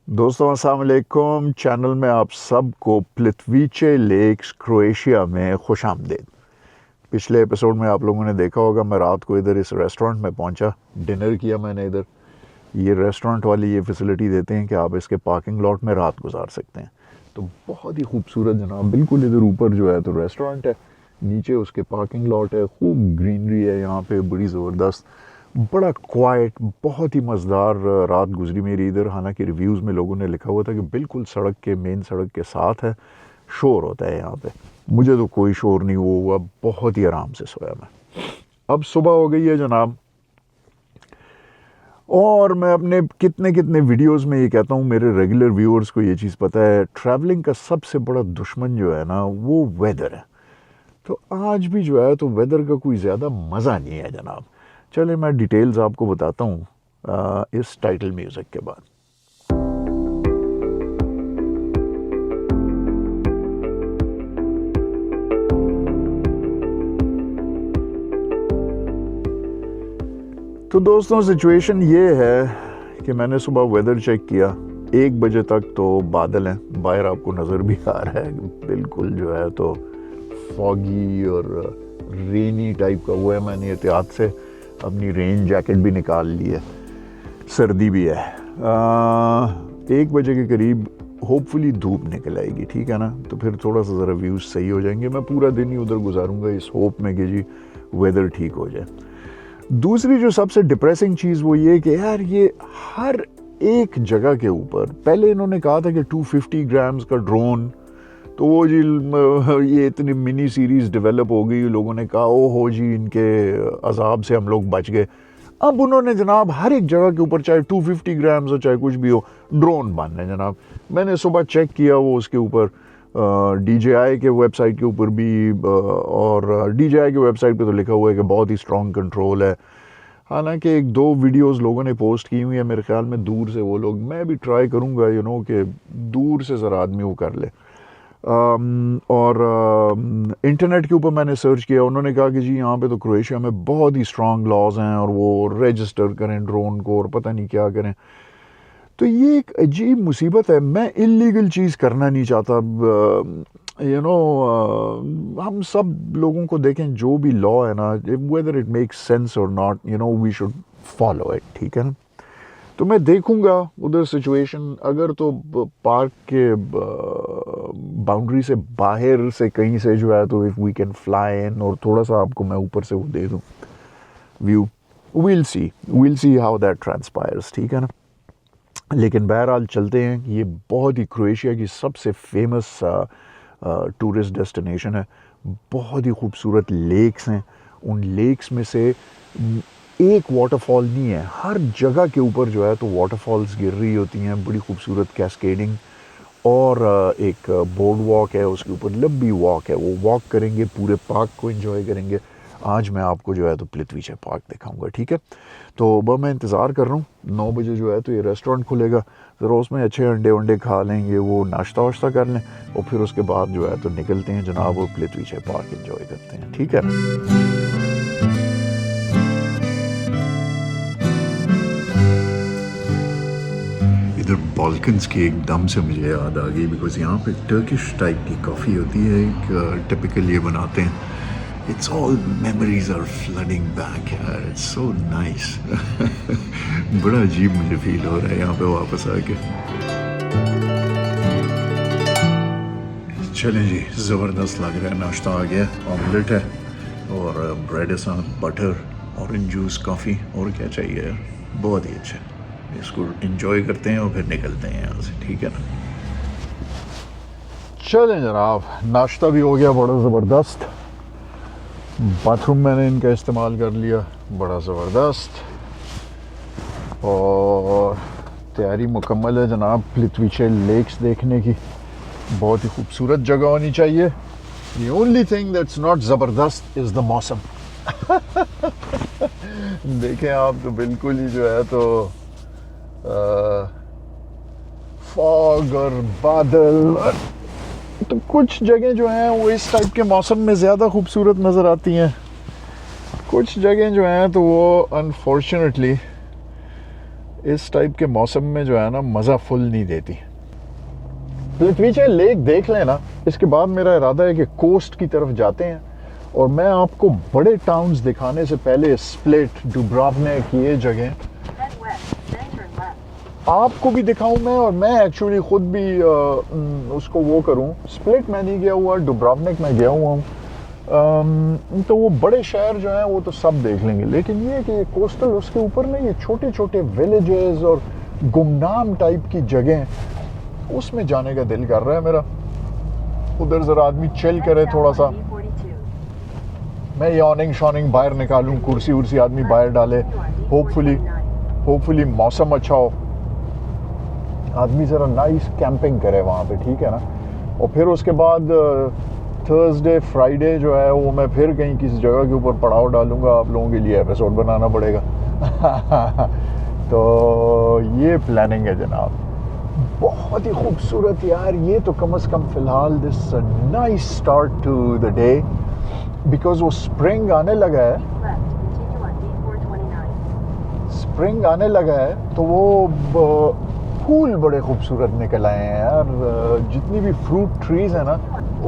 दोस्तों अस्सलाम वालेकुम। चैनल में आप सबको प्लित्विचे लेक्स क्रोएशिया में खुश आमदीद। पिछले एपिसोड में आप लोगों ने देखा होगा मैं रात को इधर इस रेस्टोरेंट में पहुंचा, डिनर किया मैंने इधर। ये रेस्टोरेंट वाले ये फैसिलिटी देते हैं कि आप इसके पार्किंग लॉट में रात गुजार सकते हैं। तो बहुत ही खूबसूरत जनाब, बिल्कुल इधर ऊपर जो है तो रेस्टोरेंट है, नीचे उसके पार्किंग लॉट है, खूब ग्रीनरी है यहाँ पे, बड़ी ज़बरदस्त, बड़ा क्वाइट, बहुत ही मज़ेदार रात गुजरी मेरी इधर। हालांकि रिव्यूज़ में लोगों ने लिखा हुआ था कि बिल्कुल सड़क के, मेन सड़क के साथ है, शोर होता है यहाँ पे। मुझे तो कोई शोर नहीं हुआ, बहुत ही आराम से सोया मैं। अब सुबह हो गई है जनाब, और मैं अपने कितने कितने वीडियोस में ये कहता हूँ, मेरे रेगुलर व्यूअर्स को ये चीज़ पता है, ट्रैवलिंग का सबसे बड़ा दुश्मन जो है ना वो वेदर है। तो आज भी जो है तो वेदर का कोई ज़्यादा मज़ा नहीं है जनाब। चले मैं डिटेल्स आपको बताता हूँ इस टाइटल म्यूज़िक के बाद। तो दोस्तों सिचुएशन ये है कि मैंने सुबह वेदर चेक किया, 1 बजे तक तो बादल हैं, बाहर आपको नज़र भी आ रहा है, बिल्कुल जो है तो फॉगी और रेनी टाइप का हुआ है। मैंने एहतियात से अपनी रेन जैकेट भी निकाल ली है, सर्दी भी है। 1 बजे के करीब होपफुली धूप निकल आएगी, ठीक है ना, तो फिर थोड़ा सा ज़रा व्यूज़ सही हो जाएंगे। मैं पूरा दिन ही उधर गुजारूंगा इस होप में कि जी वेदर ठीक हो जाए। दूसरी जो सबसे डिप्रेसिंग चीज़ वो ये कि यार ये हर एक जगह के ऊपर, पहले इन्होंने कहा था कि 250 ग्राम्स का ड्रोन, तो वो जी ये इतनी मिनी सीरीज़ डेवलप हो गई, लोगों ने कहा ओ हो जी इनके अजाब से हम लोग बच गए। अब उन्होंने जनाब हर एक जगह के ऊपर, चाहे 250 ग्राम्स हो चाहे कुछ भी हो, ड्रोन बांधना है जनाब। मैंने सुबह चेक किया, वो उसके ऊपर DJI के वेबसाइट के ऊपर भी, और DJI के वेबसाइट पे तो लिखा हुआ है कि बहुत ही स्ट्रॉन्ग कंट्रोल है। हालांकि 1-2 वीडियोस लोगों ने पोस्ट की हुई है, मेरे ख्याल में दूर से वो लोग, मैं भी ट्राई करूंगा कि दूर से ज़रा आदमी वो कर ले। और इंटरनेट के ऊपर मैंने सर्च किया, उन्होंने कहा कि जी यहाँ पे तो क्रोएशिया में बहुत ही स्ट्रॉन्ग लॉज हैं और वो रजिस्टर करें ड्रोन को और पता नहीं क्या करें। तो ये एक अजीब मुसीबत है, मैं इलीगल चीज़ करना नहीं चाहता। हम सब लोगों को देखें, जो भी लॉ है ना, वेदर इट मेक्स सेंस और not, we should follow it, ठीक है ना। तो मैं देखूंगा उधर सिचुएशन, अगर तो पार्क के बाउंड्री से बाहर से कहीं से जो है तो if we can fly in, और थोड़ा सा आपको मैं ऊपर से वो दे दूँ view, we'll see how that transpires, ठीक है ना। लेकिन बहरहाल चलते हैं। ये बहुत ही क्रोएशिया की सबसे फेमस टूरिस्ट डेस्टिनेशन है, बहुत ही खूबसूरत लेक्स हैं। उन लेक्स में से एक वाटरफॉल नहीं है, हर जगह के ऊपर जो है तो वाटरफॉल्स गिर रही होती हैं, बड़ी खूबसूरत कैस्केडिंग। और एक बोर्ड वॉक है, उसके ऊपर लंबी वॉक है, वो वॉक करेंगे, पूरे पार्क को एंजॉय करेंगे। आज मैं आपको जो है तो प्लित्विचे पार्क दिखाऊंगा, ठीक है। तो वह मैं इंतज़ार कर रहा हूँ, 9 बजे जो है तो ये रेस्टोरेंट खुलेगा, ज़रा उसमें अच्छे अंडे वंडे खा लेंगे, वो नाश्ता वाश्ता कर लें, और फिर उसके बाद जो है तो निकलते हैं जनाब, और प्लित्विचे पार्क एंजॉय करते हैं, ठीक है। इधर बाल्कन्स की एकदम से मुझे याद आ गई, बिकॉज यहाँ पे टर्किश टाइप की कॉफ़ी होती है, एक टिपिकल ये बनाते हैं। It's all memories are flooding back यार, it's so nice। बड़ा अजीब मुझे फील हो रहा है यहाँ पे वापस आके। चलें जी, ज़बरदस्त लग रहा है, नाश्ता आ गया, ऑमलेट है और ब्रेड है, साथ बटर, ऑरेंज जूस, कॉफ़ी, और क्या चाहिए यार, बहुत ही अच्छा। इसको एंजॉय करते हैं और फिर निकलते हैं यहाँ से, ठीक है ना। चलें जनाब, नाश्ता भी हो गया, बड़ा ज़बरदस्त। बाथरूम मैंने इनका इस्तेमाल कर लिया, बड़ा ज़बरदस्त, और तैयारी मुकम्मल है जनाब प्लित्विचे लेक्स देखने की। बहुत ही खूबसूरत जगह होनी चाहिए। The only thing that's not ज़बरदस्त is the मौसम। देखें आप तो बिल्कुल ही जो है तो फॉग और बादल, तो कुछ जगह जो हैं वो इस टाइप के मौसम में ज़्यादा खूबसूरत नज़र आती हैं, कुछ जगह जो हैं तो वो अनफॉर्चुनेटली इस टाइप के मौसम में जो है ना मज़ा फुल नहीं देती। लिटविचे लेक देख लेना, इसके बाद मेरा इरादा है कि कोस्ट की तरफ जाते हैं और मैं आपको बड़े टाउन्स दिखाने से पहले स्प्लिट, डुब्रावनेक, ये जगह आपको भी दिखाऊं मैं, और मैं एक्चुअली खुद भी उसको वो करूं। स्प्लिट मैं नहीं गया हुआ, डुब्रावनेक मैं गया हुआ हूँ। तो वो बड़े शहर जो हैं वो तो सब देख लेंगे, लेकिन ये कि कोस्टल उसके ऊपर ना ये छोटे छोटे विलेजेस और गुमनाम टाइप की जगह, उसमें जाने का दिल कर रहा है मेरा। उधर जरा आदमी चिल करे थोड़ा सा, मैं यॉर्निंग शॉर्निंग बाहर निकालूं, कुर्सी उर्सी आदमी बाहर डाले, होपफुली मौसम अच्छा हो, आदमी ज़रा नाइस कैंपिंग करे वहाँ पे, ठीक है ना। और फिर उसके बाद थर्सडे फ्राइडे जो है वो मैं फिर कहीं किसी जगह के ऊपर पड़ाव डालूंगा, आप लोगों के लिए एपिसोड बनाना पड़ेगा। तो ये प्लानिंग है जनाब। बहुत ही खूबसूरत यार, ये तो कम से कम फ़िलहाल this nice start to the day, because वो स्प्रिंग आने लगा है, स्प्रिंग आने लगा है, तो वो फूल बड़े खूबसूरत निकल आए हैं यार। जितनी भी फ्रूट ट्रीज़ हैं ना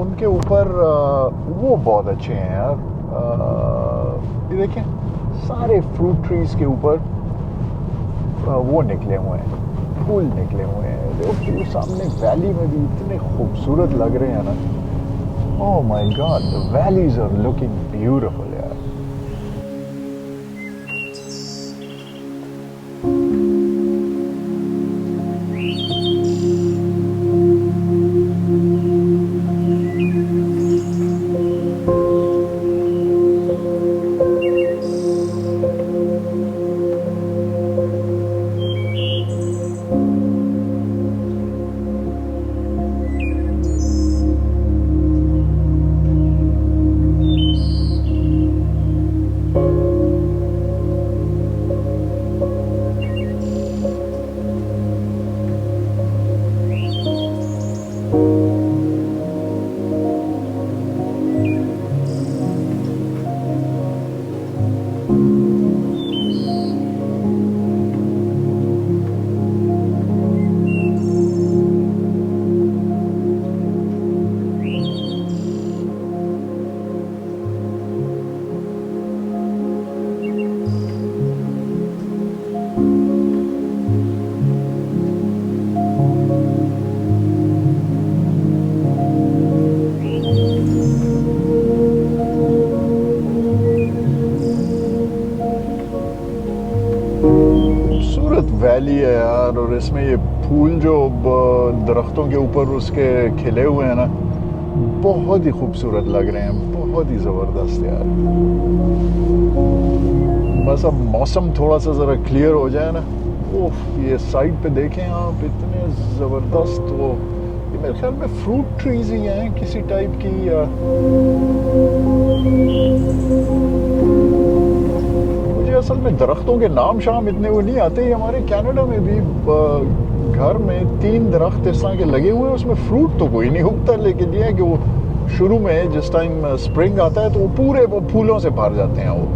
उनके ऊपर वो बहुत अच्छे हैं यार। ये देखें, सारे फ्रूट ट्रीज़ के ऊपर वो निकले हुए हैं, फूल निकले हुए हैं। देखो सामने वैली में भी इतने खूबसूरत लग रहे हैं ना। Oh my God, the valleys are looking beautiful यार। वैली है यार, और इसमें ये फूल जो दरख्तों के ऊपर उसके खिले हुए हैं ना, बहुत ही खूबसूरत लग रहे हैं, बहुत ही ज़बरदस्त यार। बस अब मौसम थोड़ा सा ज़रा क्लियर हो जाए ना, ओह ये साइड पे देखें आप, इतने ज़बरदस्त वो, ये मेरे ख्याल में फ्रूट ट्रीज ही हैं किसी टाइप की। असल में दरख्तों के नाम शाम इतने वो नहीं आते। हमारे कनाडा में भी घर में 3 दरख्त इस तरह के लगे हुए हैं, उसमें फ्रूट तो कोई नहीं उगता, लेकिन ये है कि वो शुरू में जिस टाइम स्प्रिंग आता है तो वो पूरे वो फूलों से भर जाते हैं वो,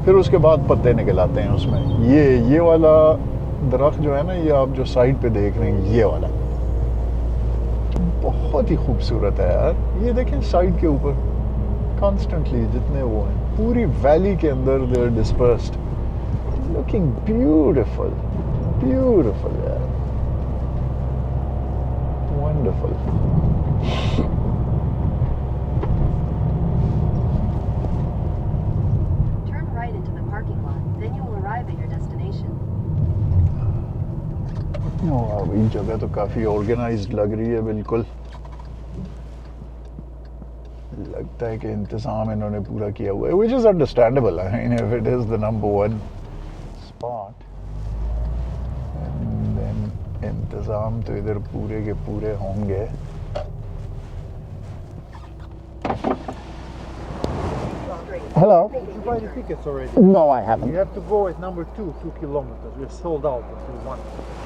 फिर उसके बाद पत्ते निकल आते हैं उसमें। ये वाला दरख्त जो है ना, ये आप जो साइड पे देख रहे हैं, ये वाला बहुत ही खूबसूरत है यार। ये देखें साइड के ऊपर कॉन्स्टेंटली जितने वो हैं, पूरी वैली के अंदर they are dispersed, looking beautiful beautiful यार, wonderful. Turn right into the parking lot, then you will arrive at your destination. ये जगह तो काफी ऑर्गेनाइज्ड लग रही है, बिल्कुल लगता है कि इंतज़ाम इन्होंने पूरा किया हुआ है, which is understandable. I mean, if it is the number 1 spot, and then इंतज़ाम तो इधर पूरे के पूरे होंगे। Hello. Did you buy the tickets already? No, I haven't. You have to go at number 2 kilometers. We're sold out until 1.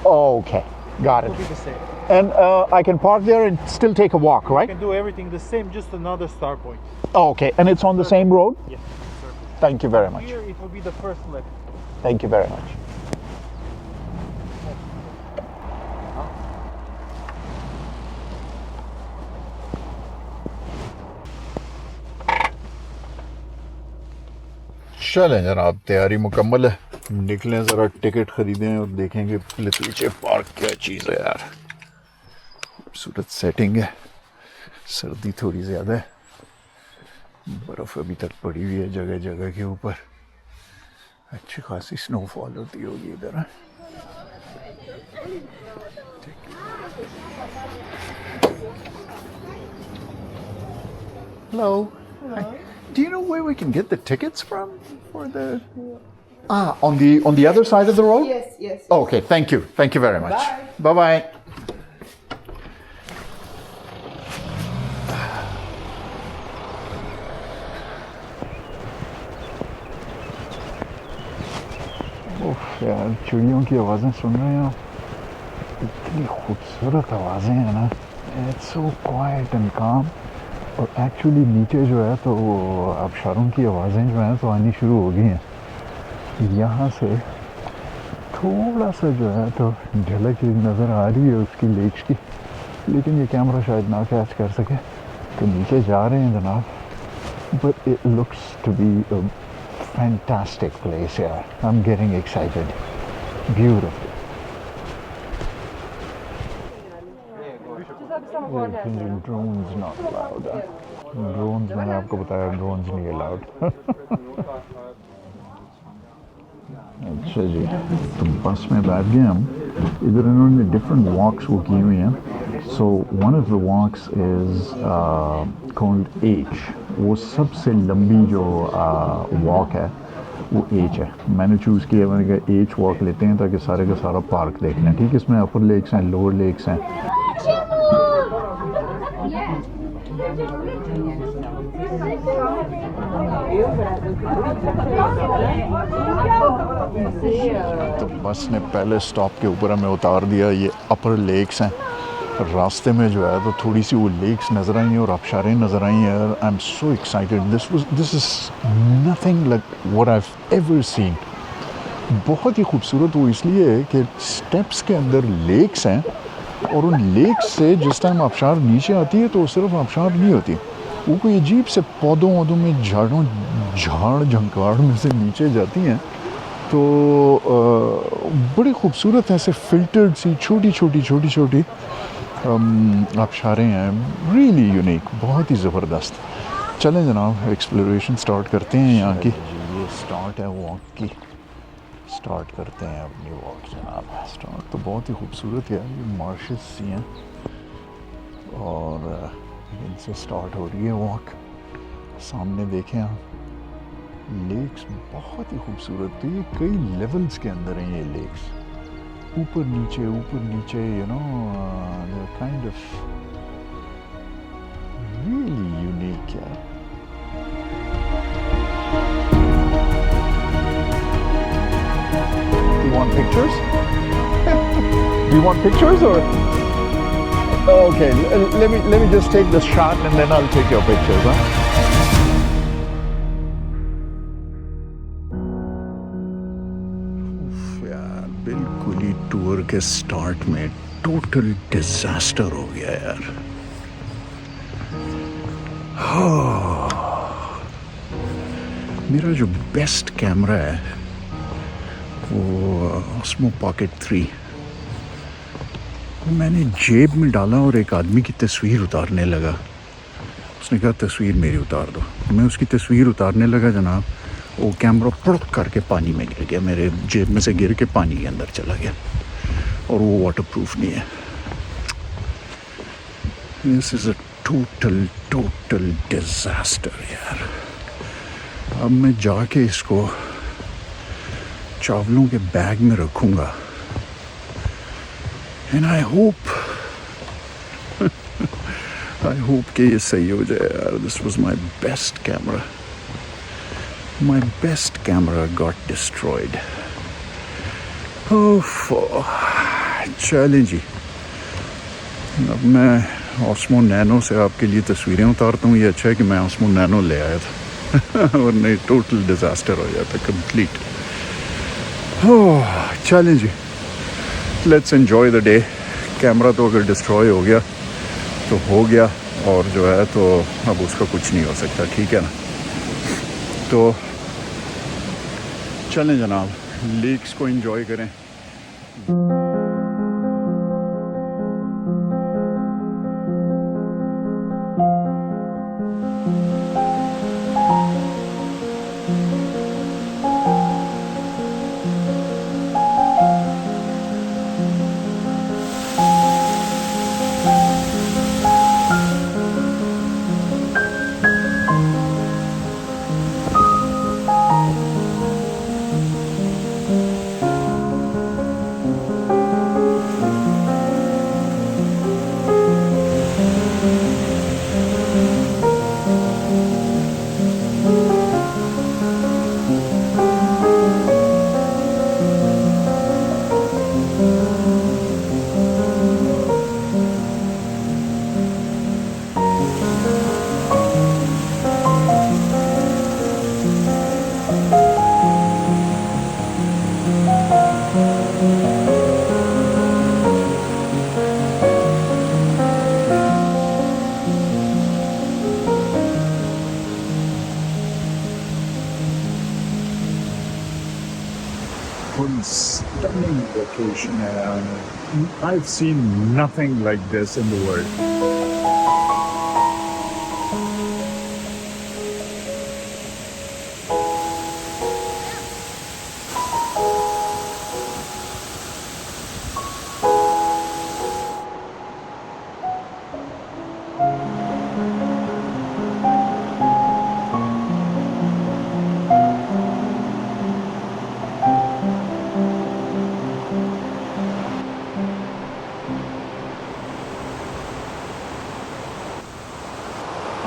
Okay, got It'll it. be the same. And I can park there and still take a walk, You right? can do everything the same, just another star point. Oh, okay, and it's on the same road? Yes, circle. Thank you very much. Here it will be the first left. Thank you very much. चलें जनाब, तैयारी मुकम्मल है, निकलें ज़रा ticket ख़रीदें और देखेंगे पीछे पार्क क्या चीज़ है यार। खूबसूरत सेटिंग है, सर्दी थोड़ी ज़्यादा है, बर्फ़ अभी तक पड़ी हुई है जगह जगह के ऊपर, अच्छी खासी स्नोफॉल होती होगी इधर। Hello. Hi. Do you know where we can get the tickets from for the? On the other side of the road. Yes, yes. Okay, thank you very much. Bye bye. यार चिड़ियों की आवाज़ें सुन रहे हैं आप, इतनी खूबसूरत आवाज़ें हैं ना, इट्स सो क्वाइट एंड काम। और एक्चुअली नीचे जो है तो आबशारों की आवाज़ें जो हैं तो आनी शुरू हो गई हैं। यहाँ से थोड़ा सा जो है तो झलक नज़र आ रही है उसकी लेक्स की, लेकिन ये कैमरा शायद ना कैच कर सके, तो नीचे जा रहे हैं जनाब। But it looks to be a fantastic place यार, I am getting excited, beautiful. Drones not allowed, drones मैंने आपको बताया ड्रोन्स नहीं अलाउड। अच्छा जी, तो बस में बैठ गए हम। इधर इन्होंने डिफरेंट वॉक्स वो की हुई हैं। So one of the walks is called H, वो सबसे लंबी जो वॉक है वो एच है। मैंने चूज़ किया, मैंने कहा एच वॉक लेते हैं ताकि सारे का सारा पार्क देख लें। ठीक है, इसमें अपर लेक्स हैं, लोअर लेक्स हैं। तो बस ने पहले स्टॉप के ऊपर हमें उतार दिया, ये अपर लेक्स हैं। रास्ते में जो है तो थोड़ी सी वो लेक्स नज़र आई और आबशारें नज़र आई हैं। I am so excited, this is nothing like what I have ever seen. बहुत ही खूबसूरत वो इसलिए है कि स्टेप्स के अंदर लेक्स हैं, और उन लेक्स से जिस टाइम आबशार नीचे आती है तो सिर्फ आबशार नहीं होती, वो कोई अजीब से पौधों में झाड़ झंकार में से नीचे जाती हैं। तो बड़ी खूबसूरत ऐसे फिल्टर्ड सी छोटी छोटी आबशारें हैं, रियली यूनिक, बहुत ही ज़बरदस्त। चलें जनाब, एक्सप्लोरेशन स्टार्ट करते हैं यहाँ की। ये स्टार्ट है वॉक की, स्टार्ट करते हैं अपनी वॉक जनाब। स्टार्ट तो बहुत ही खूबसूरत है, ये मार्शेस सी हैं और इनसे स्टार्ट हो रही है वॉक। सामने देखें आप, लेक्स बहुत ही खूबसूरत, तो ये कई लेवल्स के अंदर हैं ये लेक्स, ऊपर नीचे, you know, kind of really unique यार। Do you want pictures? Do you want pictures or? Okay, let me just take this shot and then I'll take your pictures, huh? यार बिल्कुल ही tour के start में total disaster हो गया यार। मेरा जो बेस्ट कैमरा है वो ऑस्मो पॉकेट 3, मैंने जेब में डाला और एक आदमी की तस्वीर उतारने लगा। उसने कहा तस्वीर मेरी उतार दो। मैं उसकी तस्वीर उतारने लगा जनाब, वो कैमरा पड़क करके पानी में गिर गया, मेरे जेब में से गिर के पानी के अंदर चला गया, और वो वाटरप्रूफ नहीं है। This is a total disaster यार। अब मैं जाके इसको चावलों के बैग में रखूँगा, and I hope कि ये सही हो जाए यार। This was my best camera. My best camera got destroyed. चलें जी, अब मैं ऑस्मो नैनो से आपके लिए तस्वीरें उतारता हूँ। ये अच्छा है कि मैं ऑस्मो नैनो ले आया था वरना टोटल डिज़ास्टर हो जाता कंप्लीट। चलें जी, let's enjoy the day. Camera तो अगर डिस्ट्रॉय हो गया तो हो गया, और जो है तो अब उसका कुछ नहीं हो सकता, ठीक है ना। तो चलें जनाब, लेक्स को एंजॉय करें। Stunning location. I've seen nothing like this in the world.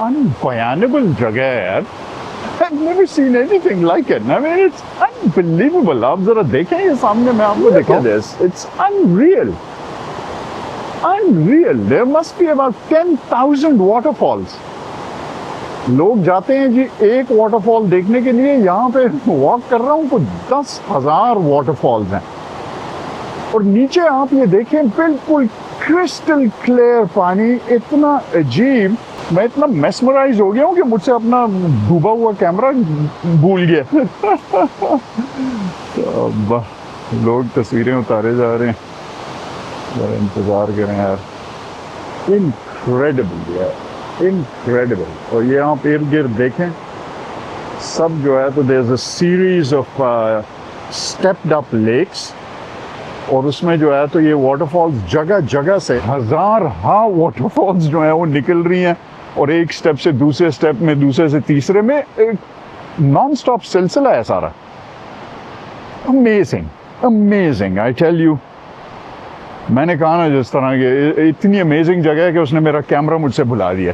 Unbelievable जगह है यार। I've never seen anything like it. I mean, it's unbelievable. आप जरा देखें ये सामने मैं आपको दिखा this. It's unreal. Unreal. There must be about 10,000 waterfalls. लोग जाते हैं जी एक वाटरफॉल देखने के लिए, यहाँ पे वॉक कर रहा हूँ तो 10,000 वाटरफॉल्स हैं। और नीचे आप ये देखें बिल्कुल क्रिस्टल क्लियर पानी, इतना अजीब। मैं इतना मेस्मराइज हो गया हूँ कि मुझसे अपना डूबा हुआ कैमरा भूल गया। तो लोग तस्वीरें उतारे जा रहे हैं, जरा इंतजार करें यार। इनक्रेडिबल यार, इनक्रेडिबल। और ये आप इर्द गिर्द देखें सब जो है, तो there is a series of stepped up lakes, और उसमें जो है तो ये वाटरफॉल्स जगह जगह से हजार वाटरफॉल्स जो है वो निकल रही हैं, और एक स्टेप से दूसरे स्टेप में, दूसरे से तीसरे में एक नॉन स्टॉप सिलसिला है सारा। Amazing, amazing, I tell you. मैंने कहा ना जिस तरह के इतनी अमेजिंग जगह है कि उसने मेरा कैमरा मुझसे भुला दिया।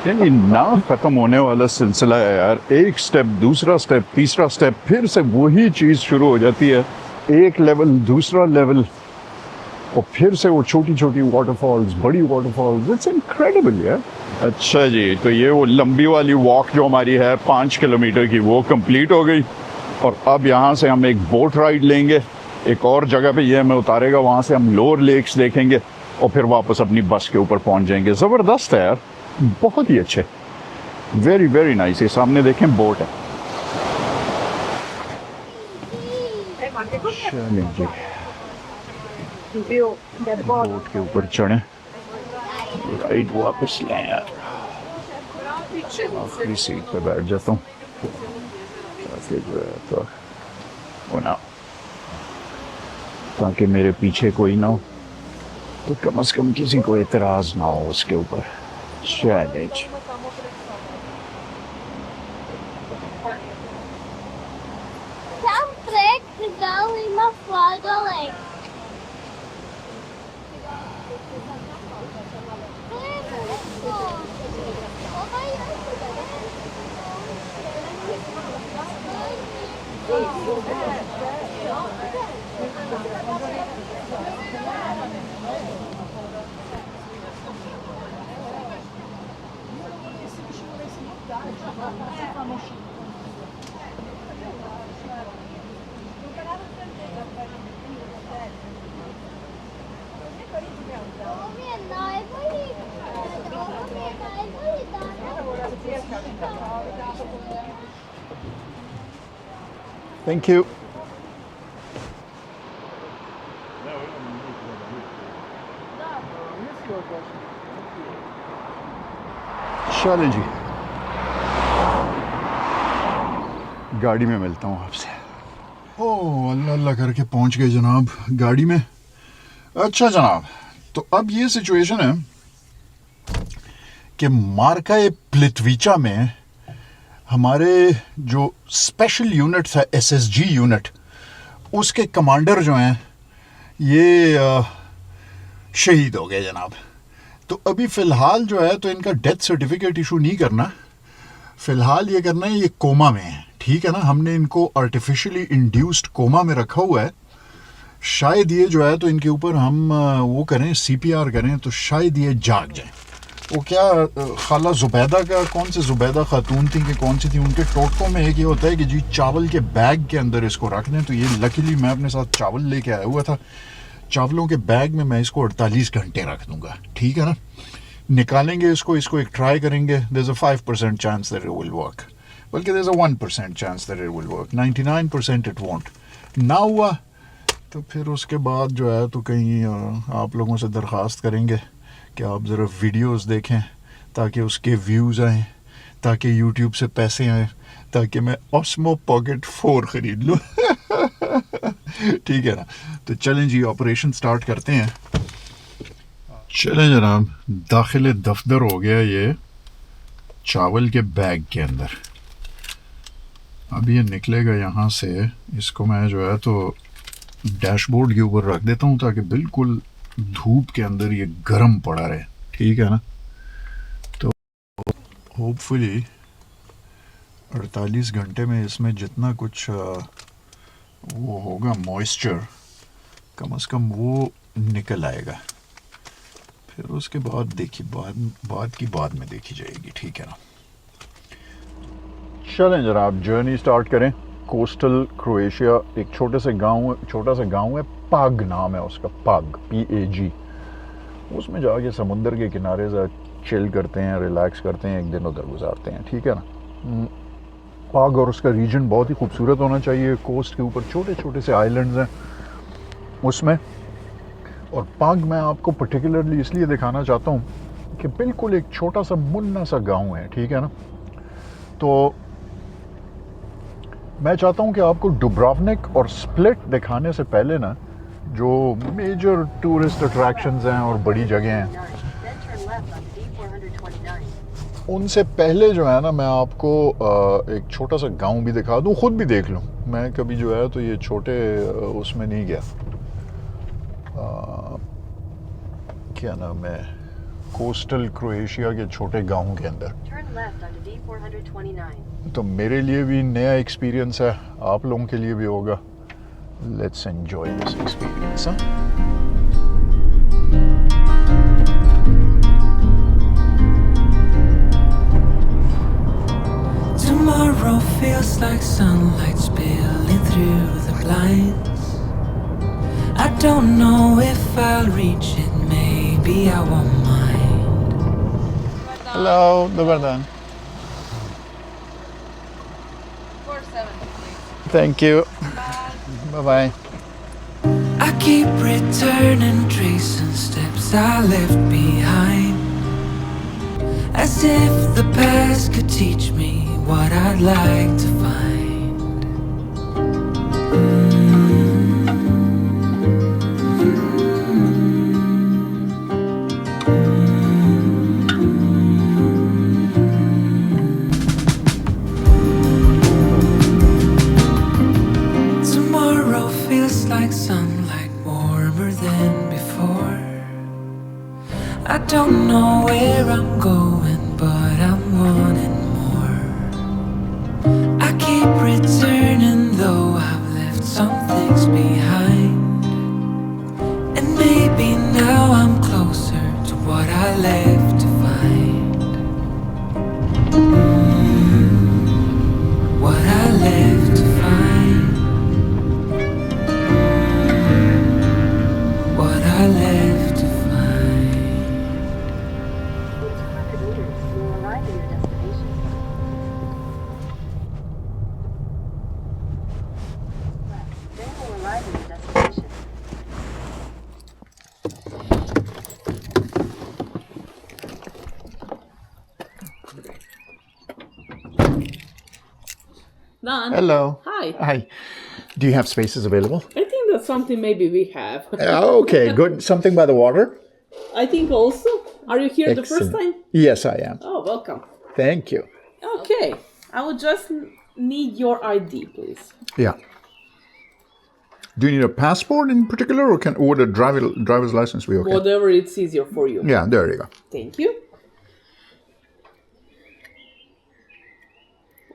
यानी ना खत्म होने वाला सिलसिला है यार। एक स्टेप, दूसरा स्टेप, तीसरा स्टेप, फिर से वही चीज शुरू हो जाती है। एक लेवल, दूसरा लेवल, और फिर से वो छोटी छोटी वाटरफॉल्स, बड़ी वाटरफॉल्स। इट्स इनक्रेडिबल यार। अच्छा जी, तो ये वो लंबी वाली वॉक जो हमारी है 5 किलोमीटर की, वो कंप्लीट हो गई। और अब यहाँ से हम एक बोट राइड लेंगे, एक और जगह पे ये हमें उतारेगा, वहाँ से हम लोअर लेक्स देखेंगे और फिर वापस अपनी बस के ऊपर पहुँच जाएंगे। ज़बरदस्त है यार, बहुत ही अच्छे, वेरी वेरी नाइस। ये सामने देखें बोट है। चलें जी, बोट के ऊपर चढ़ें, राइड वापस लें यार। आखिरी सीट पे बैठ जाता हूँ ताकि जो है तो होना, ताकि मेरे पीछे कोई ना हो, तो कम से कम किसी को एतराज ना हो उसके ऊपर। चलें जी। Thank you. चलें जी, गाड़ी में मिलता हूँ आपसे। ओ अल्लाह अल्लाह करके पहुंच गए जनाब गाड़ी में। अच्छा जनाब, तो अब ये सिचुएशन है कि मार्का प्लिटविचा में हमारे जो स्पेशल यूनिट है एसएसजी यूनिट, उसके कमांडर जो हैं ये शहीद हो गए जनाब। तो अभी फ़िलहाल जो है तो इनका डेथ सर्टिफिकेट इशू नहीं करना, फ़िलहाल ये करना है, ये कोमा में है, ठीक है ना। हमने इनको आर्टिफिशियली इंड्यूस्ड कोमा में रखा हुआ है। शायद ये जो है तो इनके ऊपर हम वो करें, सीपीआर करें, तो शायद ये जाग जाए। वो क्या खाला जुबैदा का, कौन से जुबैदा खातून थी कि कौन सी थी, उनके टोटकों में एक ये होता है कि जी चावल के बैग के अंदर इसको रख दें। तो ये लकीली मैं अपने साथ चावल लेके आया हुआ था, चावलों के बैग में मैं इसको 48 घंटे रख दूंगा, ठीक है ना। निकालेंगे इसको एक ट्राई करेंगे। There is a 5% chance that it will work, बल्कि there is a 1% chance that it will work, 99% it won't. ना हुआ तो फिर उसके बाद जो है तो कहीं आप लोगों से दरख्वास्त करेंगे कि आप ज़रा वीडियोस देखें ताकि उसके व्यूज़ आएँ, ताकि यूट्यूब से पैसे आएँ, ताकि मैं ऑस्मो पॉकेट 4 ख़रीद लूँ। ठीक है ना। तो चलें जी, ऑपरेशन स्टार्ट करते हैं। चलें जनाब, दाखिल दफ्तर हो गया ये चावल के बैग के अंदर। अब ये निकलेगा यहाँ से, इसको मैं जो है तो डैशबोर्ड के ऊपर रख देता हूँ ताकि बिल्कुल धूप के अंदर ये गर्म पड़ा रहे, ठीक है ना। तो होपफुली 48 घंटे में इसमें जितना कुछ वो होगा मॉइस्चर, कम से कम वो निकल आएगा। फिर उसके बाद देखिए, बाद में देखी जाएगी, ठीक है ना। चलें जनाब, जर्नी स्टार्ट करें। कोस्टल क्रोएशिया, एक छोटा सा गांव है, पाग नाम है उसका, पाग, PAG। उसमें जाके समुंदर के किनारे से चिल करते हैं, रिलैक्स करते हैं, एक दिन उधर गुजारते हैं, ठीक है ना। पाग और उसका रीजन बहुत ही खूबसूरत होना चाहिए। कोस्ट के ऊपर छोटे छोटे से आइलैंड्स हैं उसमें। और पाग मैं आपको पर्टिकुलरली इसलिए दिखाना चाहता हूँ कि बिल्कुल एक छोटा सा मुन्ना सा गांव है, ठीक है ना। तो मैं चाहता हूँ कि आपको डुब्रावनिक और स्प्लिट दिखाने से पहले ना, जो मेजर टूरिस्ट अट्रैक्शंस हैं और बड़ी जगह हैं, Then turn left on D429. उनसे पहले जो है ना मैं आपको एक छोटा सा गांव भी दिखा दूँ, खुद भी देख लूँ। मैं कभी जो है तो ये छोटे उसमें नहीं गया, क्या नाम है, कोस्टल क्रोएशिया के छोटे गांव के अंदर। Turn left onto D429. तो मेरे लिए भी नया एक्सपीरियंस है, आप लोगों के लिए भी होगा। Let's enjoy this experience. Tomorrow feels like sunlight spilling through the blinds. I don't know if I'll reach it, maybe I won't mind. Hello, दोबारा दान। 470, please. Thank you, bye bye. I keep returning, tracing steps I left behind, as if the past could teach me what I'd like to find. Tomorrow feels like sunlight, warmer than before. I don't know where I'm going, but I'm wanting more. I keep returning, though I've left some things behind. And maybe now I'm closer to what I left to find. What I left to find. What I left to find. In 200 meters, you'll arrive at Done. Hello. Hi. Hi. Do you have spaces available? I think that's something maybe we have. Okay, good. Something by the water? I think also. Are you here the first time? Yes, I am. Oh, welcome. Thank you. Okay. I would just need your ID, please. Yeah. Do you need a passport in particular, or would a driver's license be okay? Whatever it's easier for you. Yeah, there you go. Thank you.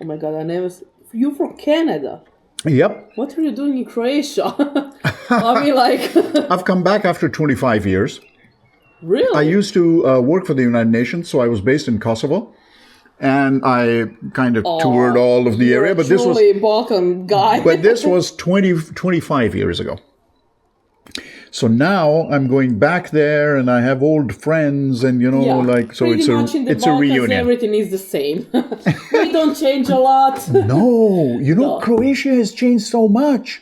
Oh my God, I never. You from Canada? Yep. What are you doing in Croatia? I mean, like. I've come back after 25 years. Really? I used to work for the United Nations, so I was based in Kosovo. And I kind of toured all of the area, but this was Balkan guy. but this was 25 years ago. So now I'm going back there, and I have old friends, and like so pretty it's much in the it's a Balkans, reunion. Everything is the same. We don't change a lot. No, Croatia has changed so much.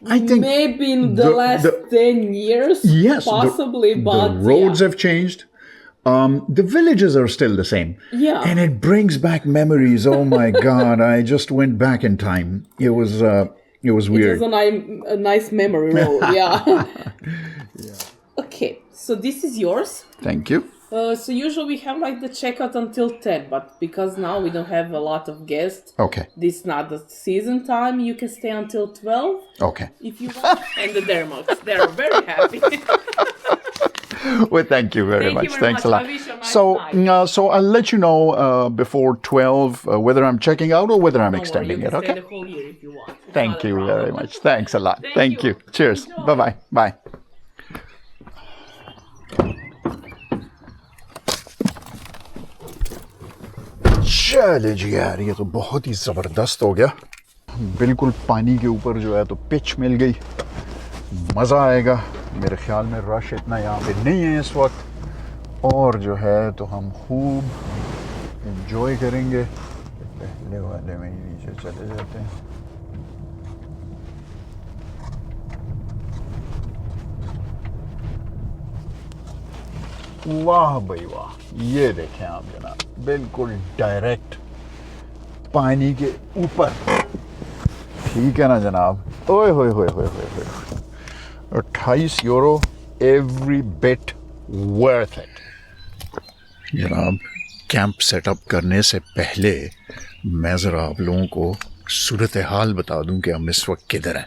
I think Maybe in the last 10 years. yes, possibly, but the roads have changed. The villages are still the same. Yeah. And it brings back memories. Oh my God. I just went back in time. It was weird. It was a nice memory roll. Yeah. Okay. So this is yours. Thank you. So usually we have like the checkout until 10, but because now we don't have a lot of guests. Okay. This is not the season time. You can stay until 12 Okay. if you want. And the Dermox, they're very happy. Well, thank you very Thank much. you very Thanks much. a lot. I wish you a nice So, night. so I'll let you know before 12 whether I'm checking out or whether I'm Don't worry, extending you it. can stay Okay. the whole year if you want. It's Thank not a you problem. very much. Thanks a lot. Thank you. you. Cheers. Enjoy. Bye-bye. Bye. चले जी यार, ये तो बहुत ही ज़बरदस्त हो गया। बिल्कुल पानी के ऊपर जो है तो पिच मिल गई। मज़ा आएगा। मेरे ख्याल में रश इतना यहाँ पे नहीं है इस वक्त, और जो है तो हम खूब एंजॉय करेंगे। पहले वाले में ही नीचे चले जाते हैं। वाह भाई वाह, ये देखें आप जनाब, बिल्कुल डायरेक्ट पानी के ऊपर। ठीक है ना जनाब? ओए होए होए होए होए होए, 28 euro, every bit worth it. जनाब, कैंप सेटअप करने से पहले मैं ज़रा आप लोगों को सूरत हाल बता दूं कि हम इस वक्त किधर हैं।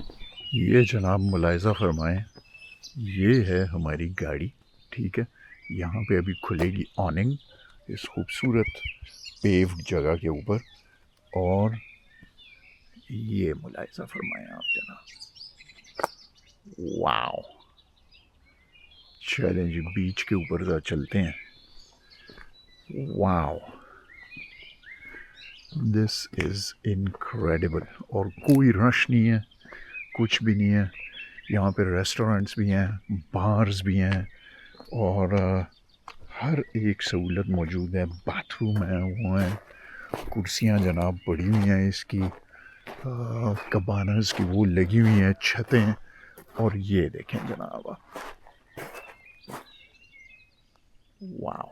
ये जनाब मुलाहिज़ा फरमाएं, ये है हमारी गाड़ी। ठीक है, यहाँ पे अभी खुलेगी ऑनिंग इस खूबसूरत पेव्ड जगह के ऊपर, और ये मुलाहिज़ा फरमाएं आप जनाब। वाओ, चलें जी बीच के ऊपर ज़रा चलते हैं। Wow, this is incredible. और कोई रश नहीं है, कुछ भी नहीं है। यहाँ पे रेस्टोरेंट्स भी हैं, बार्स भी हैं, और हर एक सहूलत मौजूद है। बाथरूम है, वो हैं, कुर्सियाँ जनाब पड़ी हुई हैं, इसकी कबानास की वो लगी हुई हैं, छतें। और ये देखें जनाब, वाओ,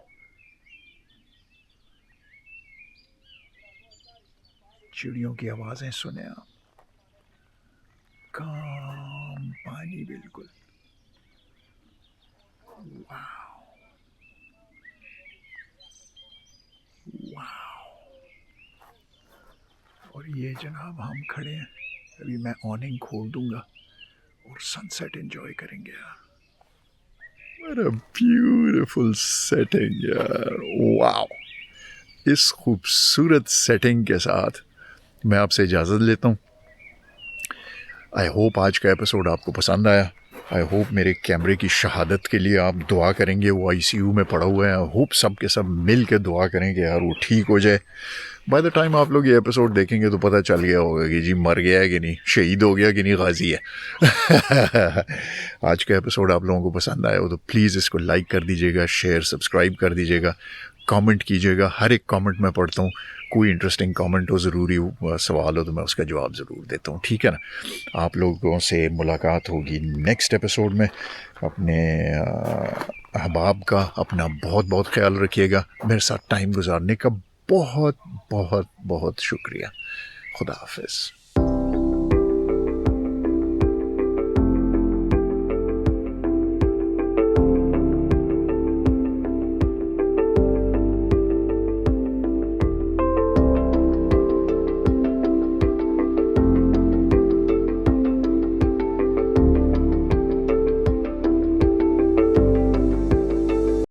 चिड़ियों की आवाज़ें सुने आप, काम पानी बिल्कुल। Wow, wow. और ये जनाब हम खड़े हैं, अभी मैं ऑनिंग खोल दूंगा और सनसेट एंजॉय करेंगे यार। What a beautiful setting यार, वाओ। इस खूबसूरत सेटिंग के साथ मैं आपसे इजाज़त लेता हूँ। आई होप आज का एपिसोड आपको पसंद आया। आई होप मेरे कैमरे की शहादत के लिए आप दुआ करेंगे। वो ICU में पड़ा हुआ है। आई होप सब के सब मिल के दुआ करेंगे यार वो ठीक हो जाए। बाय द टाइम आप लोग ये एपिसोड देखेंगे तो पता चल गया होगा कि जी मर गया है कि नहीं, शहीद हो गया कि नहीं, गाजी है। आज का एपिसोड आप लोगों को पसंद आया हो तो प्लीज़ इसको लाइक कर दीजिएगा, शेयर सब्सक्राइब कर दीजिएगा, कमेंट कीजिएगा। हर एक कमेंट मैं पढ़ता हूँ। कोई इंटरेस्टिंग कमेंट हो, ज़रूरी सवाल हो तो मैं उसका जवाब ज़रूर देता हूँ। ठीक है ना? आप लोगों से मुलाकात होगी नेक्स्ट एपिसोड में। अपने अहबाब का अपना बहुत बहुत ख्याल रखिएगा। मेरे साथ टाइम गुजारने का बहुत बहुत बहुत शुक्रिया। खुदा हाफिज.